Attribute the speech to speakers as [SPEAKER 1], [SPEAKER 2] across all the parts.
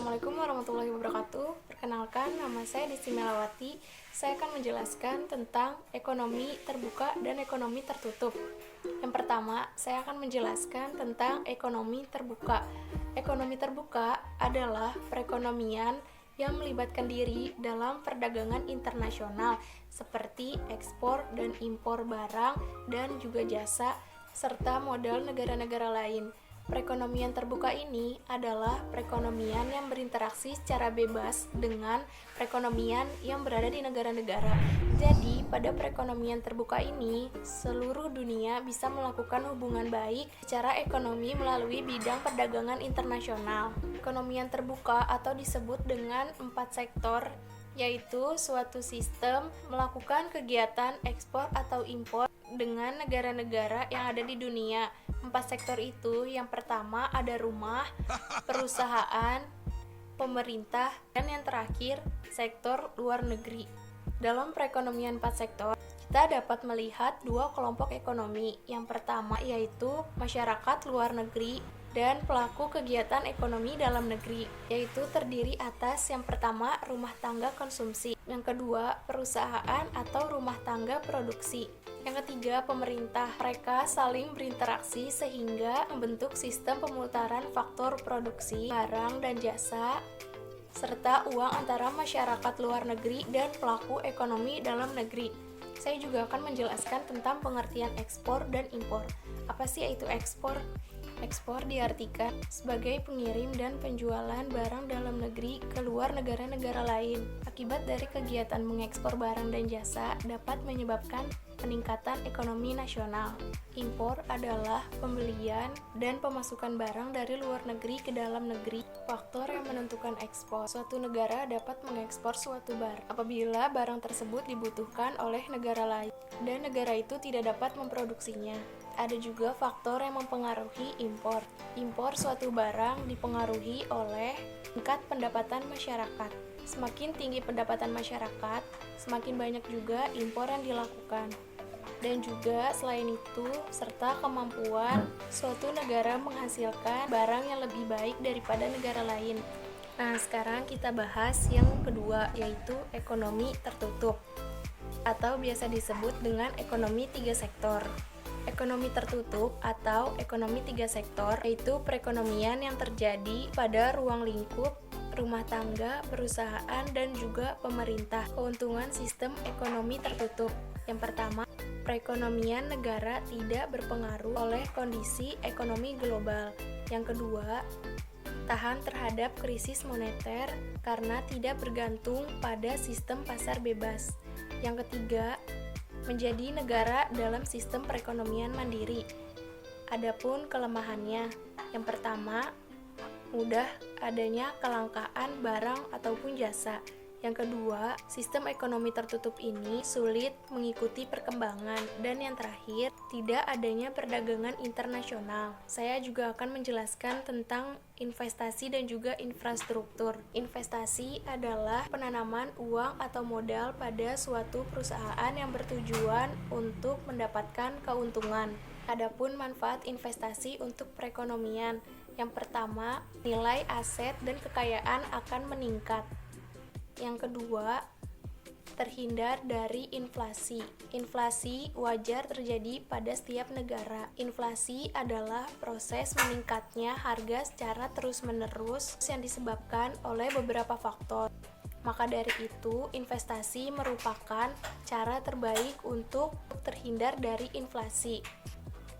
[SPEAKER 1] Assalamualaikum warahmatullahi wabarakatuh. Perkenalkan, nama saya Desti Melawati. Saya akan menjelaskan tentang ekonomi terbuka dan ekonomi tertutup. Yang pertama, saya akan menjelaskan tentang ekonomi terbuka. Ekonomi terbuka adalah perekonomian yang melibatkan diri dalam perdagangan internasional seperti ekspor dan impor barang dan juga jasa serta modal negara-negara lain. Perekonomian terbuka ini adalah perekonomian yang berinteraksi secara bebas dengan perekonomian yang berada di negara-negara. Jadi, pada perekonomian terbuka ini, seluruh dunia bisa melakukan hubungan baik secara ekonomi melalui bidang perdagangan internasional. Perekonomian terbuka atau disebut dengan 4 sektor, yaitu suatu sistem melakukan kegiatan ekspor atau impor dengan negara-negara yang ada di dunia. 4 sektor itu, yang pertama ada rumah, perusahaan, pemerintah, dan yang terakhir sektor luar negeri. Dalam perekonomian 4 sektor, kita dapat melihat 2 kelompok ekonomi. Yang pertama yaitu masyarakat luar negeri dan pelaku kegiatan ekonomi dalam negeri, yaitu terdiri atas yang pertama rumah tangga konsumsi, yang kedua perusahaan atau rumah tangga produksi, yang ketiga pemerintah. Mereka saling berinteraksi sehingga membentuk sistem pemutaran faktor produksi, barang dan jasa, serta uang antara masyarakat luar negeri dan pelaku ekonomi dalam negeri. Saya juga akan menjelaskan tentang pengertian ekspor dan impor. Apa sih itu ekspor? Ekspor diartikan sebagai pengirim dan penjualan barang dalam negeri ke luar negara-negara lain. Akibat dari kegiatan mengekspor barang dan jasa dapat menyebabkan peningkatan ekonomi nasional. Impor adalah pembelian dan pemasukan barang dari luar negeri ke dalam negeri. Faktor yang menentukan ekspor. Suatu negara dapat mengekspor suatu barang apabila barang tersebut dibutuhkan oleh negara lain dan negara itu tidak dapat memproduksinya. Ada juga faktor yang mempengaruhi impor. Impor suatu barang dipengaruhi oleh tingkat pendapatan masyarakat. Semakin tinggi pendapatan masyarakat, semakin banyak juga impor yang dilakukan. Dan juga selain itu, serta kemampuan suatu negara menghasilkan barang yang lebih baik daripada negara lain. Nah, sekarang kita bahas yang kedua, yaitu ekonomi tertutup atau biasa disebut dengan ekonomi 3 sektor. Ekonomi tertutup atau ekonomi 3 sektor yaitu perekonomian yang terjadi pada ruang lingkup rumah tangga, perusahaan, dan juga pemerintah. Keuntungan sistem ekonomi tertutup. Yang pertama, perekonomian negara tidak berpengaruh oleh kondisi ekonomi global. Yang kedua, tahan terhadap krisis moneter karena tidak bergantung pada sistem pasar bebas. Yang ketiga, menjadi negara dalam sistem perekonomian mandiri. Adapun kelemahannya, yang pertama, mudah adanya kelangkaan barang ataupun jasa. Yang kedua, sistem ekonomi tertutup ini sulit mengikuti perkembangan. Dan yang terakhir, tidak adanya perdagangan internasional. Saya juga akan menjelaskan tentang investasi dan juga infrastruktur. Investasi adalah penanaman uang atau modal pada suatu perusahaan yang bertujuan untuk mendapatkan keuntungan. Adapun manfaat investasi untuk perekonomian, yang pertama, nilai aset dan kekayaan akan meningkat. Yang kedua, terhindar dari inflasi. Inflasi wajar terjadi pada setiap negara. Inflasi adalah proses meningkatnya harga secara terus-menerus yang disebabkan oleh beberapa faktor. Maka dari itu, investasi merupakan cara terbaik untuk terhindar dari inflasi.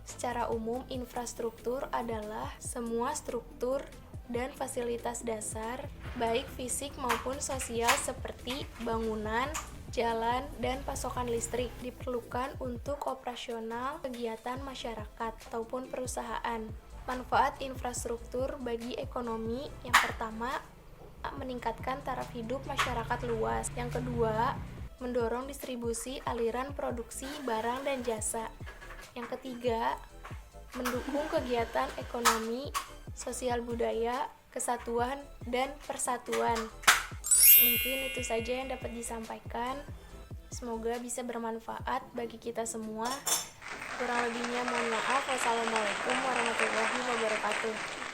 [SPEAKER 1] Secara umum, infrastruktur adalah semua struktur dan fasilitas dasar, baik fisik maupun sosial seperti bangunan, jalan, dan pasokan listrik diperlukan untuk operasional kegiatan masyarakat ataupun perusahaan. Manfaat infrastruktur bagi ekonomi, yang pertama, meningkatkan taraf hidup masyarakat luas. Yang kedua, mendorong distribusi aliran produksi barang dan jasa. Yang ketiga, mendukung kegiatan ekonomi, sosial budaya, kesatuan, dan persatuan. Mungkin itu saja yang dapat disampaikan. Semoga bisa bermanfaat bagi kita semua. Kurang lebihnya mohon maaf. Wassalamualaikum warahmatullahi wabarakatuh.